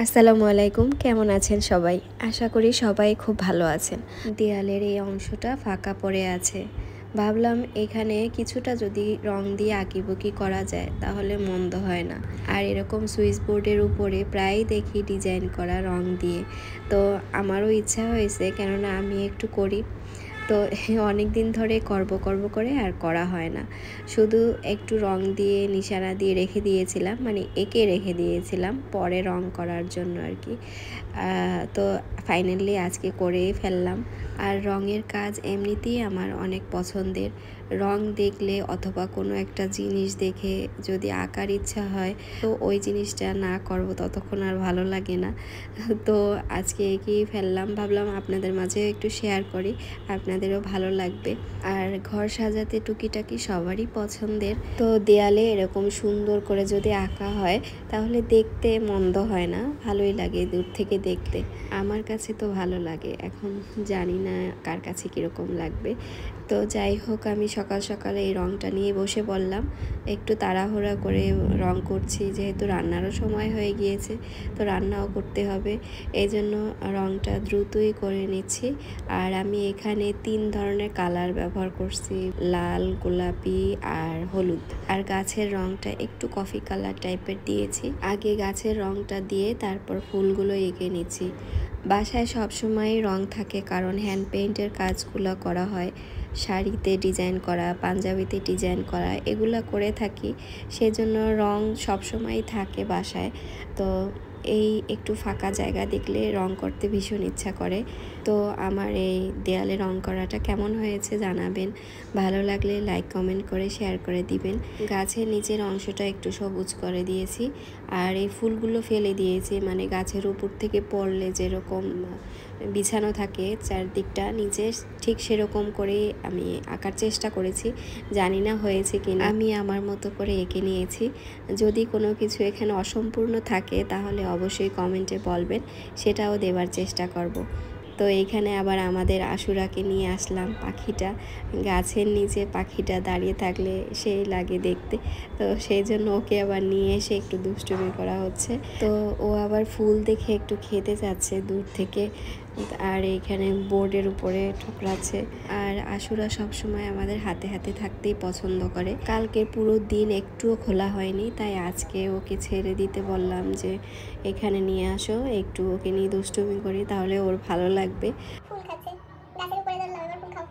আসসালামু আলাইকুম, কেমন আছেন সবাই? আশা করি সবাই খুব ভালো আছেন। দেয়ালের এই অংশটা ফাঁকা পড়ে আছে। ভাবলাম এখানে কিছুটা যদি রং দিয়ে আঁকিবুকি করা যায় তাহলে মন্দ হয় না। আর এরকম সুইচ বোর্ডের উপরে প্রায়ই দেখি ডিজাইন করা রং দিয়ে। তো আমারও ইচ্ছা হয়েছে, কেননা আমি একটু করি। তো অনেক দিন ধরে করব করে আর করা হয় না। শুধু একটু রং দিয়ে নিশানা দিয়ে রেখে দিয়েছিলাম, মানে এঁকে রেখে দিয়েছিলাম পরে রং করার জন্য আর কি। তো ফাইনালি আজকে করেই ফেললাম। আর রঙের কাজ এমনিতেই আমার অনেক পছন্দের। রং দেখলে অথবা কোনো একটা জিনিস দেখে যদি আঁকার ইচ্ছা হয়, তো ওই জিনিসটা না করব ততক্ষণ আর ভালো লাগে না। তো আজকে এঁকেই ফেললাম, ভাবলাম আপনাদের মাঝে একটু শেয়ার করি, আপনাদেরও ভালো লাগবে। আর ঘর সাজাতে টুকিটাকি সবারই পছন্দের। তো দেয়ালে এরকম সুন্দর করে যদি আঁকা হয় তাহলে দেখতে মন্দ হয় না, ভালোই লাগে দূর থেকে দেখতে। আমার কাছে তো ভালো লাগে, এখন জানি না কার কাছে কীরকম লাগবে। তো যাই হোক, আমি সকাল সকালে এই রঙটা নিয়ে বসে পড়লাম। একটু তাড়াহুড়া করে রং করছি, যেহেতু রান্নারও সময় হয়ে গিয়েছে, তো রান্নাও করতে হবে। এই জন্য রংটা দ্রুতই করে নিচ্ছি। আর আমি এখানে 3 ধরনের কালার ব্যবহার করছি, লাল, গোলাপি আর হলুদ। আর গাছের রংটা একটু কফি কালার টাইপের দিয়েছি। আগে গাছের রংটা দিয়ে তারপর ফুলগুলো এঁকে নিচ্ছি। বাসায় সবসময় রং থাকে, কারণ হ্যান্ড পেইন্টের কাজগুলো করা হয়। শাড়িতে ডিজাইন করা, পাঞ্জাবিতে ডিজাইন করা, এগুলো করে থাকি, সেজন্য রং সবসময় থাকে বাসায়। তো এই একটু ফাঁকা জায়গা দেখলে রং করতে ভীষণ ইচ্ছা করে। তো আমার এই দেয়ালে রং করাটা কেমন হয়েছে জানাবেন। ভালো লাগলে লাইক কমেন্ট করে শেয়ার করে দিবেন। গাছের নিচের অংশটা একটু সবুজ করে দিয়েছি, আর এই ফুলগুলো ফেলে দিয়েছি, মানে গাছের উপর থেকে পড়লে যেরকম বিছানো থাকে চারদিকটা নিচে, ঠিক সেরকম করে আমি আঁকার চেষ্টা করেছি। জানি না হয়েছে কিনা, আমি আমার মতো করে এঁকে নিয়েছি। যদি কোনো কিছু এখানে অসম্পূর্ণ থাকে তাহলে অবশ্যই কমেন্টে বলবেন, সেটাও দেওয়ার চেষ্টা করব। তো এইখানে আবার আমাদের আশুরাকে নিয়ে আসলাম। পাখিটা গাছের নিচে, পাখিটা দাঁড়িয়ে থাকলে সেই লাগে দেখতে, তো সেই জন্য ওকে আবার নিয়ে এসে একটু দুষ্টুমি করা হচ্ছে। তো ও আবার ফুল দেখে একটু খেতে যাচ্ছে দূর থেকে, আর এইখানে বোর্ডের উপরে ঠোকরাচ্ছে। আর আশুরা সবসময় আমাদের হাতে হাতে থাকতেই পছন্দ করে। কালকে পুরো দিন একটুও খোলা হয়নি, তাই আজকে ওকে ছেড়ে দিতে বললাম যে এখানে নিয়ে আসো, একটু ওকে নিয়ে দুষ্টুমি করি, তাহলে ওর ভালো লাগবে। ফুল খাচ্ছে, গাছের উপরে ধরলাম, এবার ফুল খাও।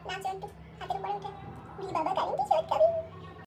নাচো একটু, হাতের উপরে উঠে। বাবা কারেন্ট শর্ট খাবে।